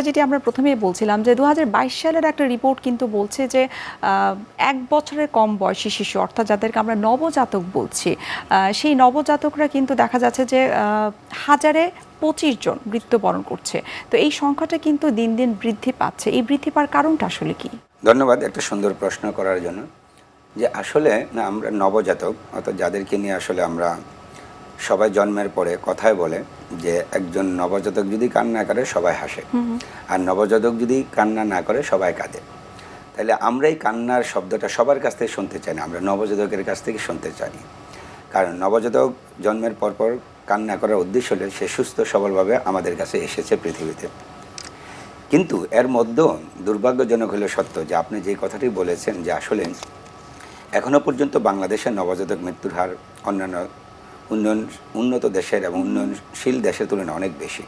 যেটি আমরা প্রথমেই বলছিলাম যে 2022 সালের একটা রিপোর্ট কিন্তু বলছে যে 1 বছরের কম বয়সী শিশু অর্থাৎ যাদেরকে আমরা নবজাতক বলছি, সেই নবজাতকরা কিন্তু দেখা যাচ্ছে যে হাজারে 25 জন মৃত্যুবরণ করছে। তো এই সংখ্যাটা কিন্তু দিন দিন বৃদ্ধি পাচ্ছে। এই বৃদ্ধি পাওয়ার কারণটা আসলে কি? ধন্যবাদ একটা সুন্দর প্রশ্ন করার জন্য। যে আসলে না, আমরা নবজাতক অর্থাৎ যাদেরকে নিয়ে আসলে আমরা সবাই জন্মের পরে কথায় বলে যে একজন নবজাতক যদি কান্না করে সবাই হাসে, আর নবজাতক যদি কান্না না করে সবাই কাঁদে। তাহলে আমরা এই কান্নার শব্দটা সবার কাছ থেকে শুনতে চাই না, আমরা নবজাতকের কাছ থেকে শুনতে চাই। কারণ নবজাতক জন্মের পরপর কান্না করার উদ্দেশ্য হলে সে সুস্থ সবলভাবে আমাদের কাছে এসেছে পৃথিবীতে। কিন্তু এর মধ্যেও দুর্ভাগ্যজনক হলো সত্য যে আপনি যে কথাটি বলেছেন যে আসলে এখনও পর্যন্ত বাংলাদেশের নবজাতক মৃত্যুর হার অন্যান্য উন্নত দেশের এবং উন্নয়নশীল দেশের তুলনায় অনেক বেশি।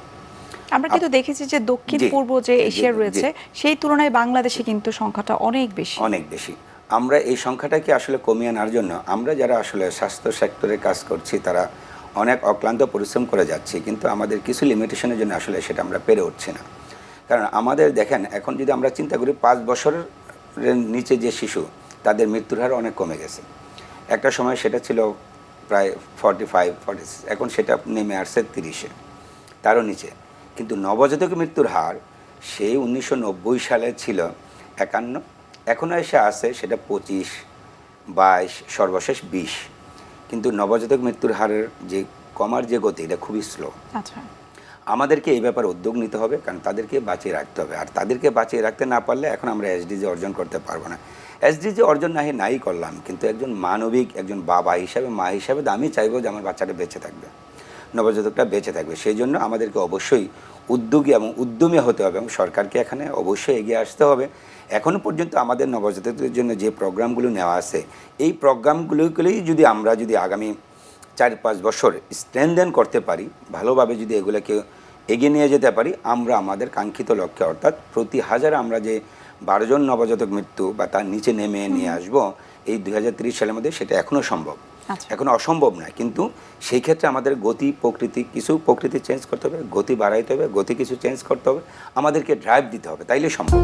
আমরা কিন্তু দেখেছি যে দক্ষিণ পূর্ব যে এশিয়া রয়েছে সেই তুলনায় বাংলাদেশে কিন্তু সংখ্যাটা অনেক বেশি। আমরা এই সংখ্যাটাকে আসলে কমিয়ে আনার জন্য আমরা যারা আসলে স্বাস্থ্য সেক্টরে কাজ করছি তারা অনেক অক্লান্ত পরিশ্রম করে যাচ্ছি, কিন্তু আমাদের কিছু লিমিটেশনের জন্য আসলে সেটা আমরা পেরে উঠছি না। কারণ আমাদের দেখেন এখন যদি আমরা চিন্তা করি 5 বছরের নিচে যে শিশু তাদের মৃত্যুর হার অনেক কমে গেছে। একটা সময় সেটা ছিল প্রায় 45-46, এখন সেটা নেমে আসছে 30-এ, তারও নিচে। কিন্তু নবজাতক মৃত্যুর হার সেই 1990 সালে ছিল 51, এখনও এসে আছে সেটা 25, 22, সর্বশেষ 20। কিন্তু নবজাতক মৃত্যুর হারের যে কমার যে গতি এটা খুবই স্লো। আচ্ছা, আমাদেরকে এই ব্যাপারে উদ্যোগ নিতে হবে, কারণ তাদেরকে বাঁচিয়ে রাখতে হবে। আর তাদেরকে বাঁচিয়ে রাখতে না পারলে এখন আমরা এসডিজি অর্জন করতে পারবো না। এসডিজি অর্জন নাই করলাম, কিন্তু একজন মানবিক একজন বাবা হিসাবে, মা হিসাবে আমি চাইবো যে আমার বাচ্চাটা বেঁচে থাকবে, নবজাতকটা বেঁচে থাকবে। সেই জন্য আমাদেরকে অবশ্যই উদ্যোগী এবং উদ্যমী হতে হবে এবং সরকারকে এখানে অবশ্যই এগিয়ে আসতে হবে। এখনও পর্যন্ত আমাদের নবজাতকদের জন্য যে প্রোগ্রামগুলো নেওয়া আছে এই প্রোগ্রামগুলোকেই যদি আমরা আগামী 4-5 বছর স্ট্রেনদেন করতে পারি, ভালোভাবে যদি এগুলোকে এগিয়ে নিয়ে যেতে পারি, আমরা আমাদের কাঙ্ক্ষিত লক্ষ্যে অর্থাৎ প্রতি হাজার আমরা যে 12 জন নবজাতক মৃত্যু বা তার নিচে নেমে নিয়ে আসবো এই 2030 সালের মধ্যে, সেটা এখনও সম্ভব। এখনো অসম্ভব না, কিন্তু সেই ক্ষেত্রে আমাদের প্রকৃতি চেঞ্জ করতে হবে, গতি বাড়াইতে হবে, গতি কিছু চেঞ্জ করতে হবে, আমাদেরকে ড্রাইভ দিতে হবে, তাইলে সম্ভব।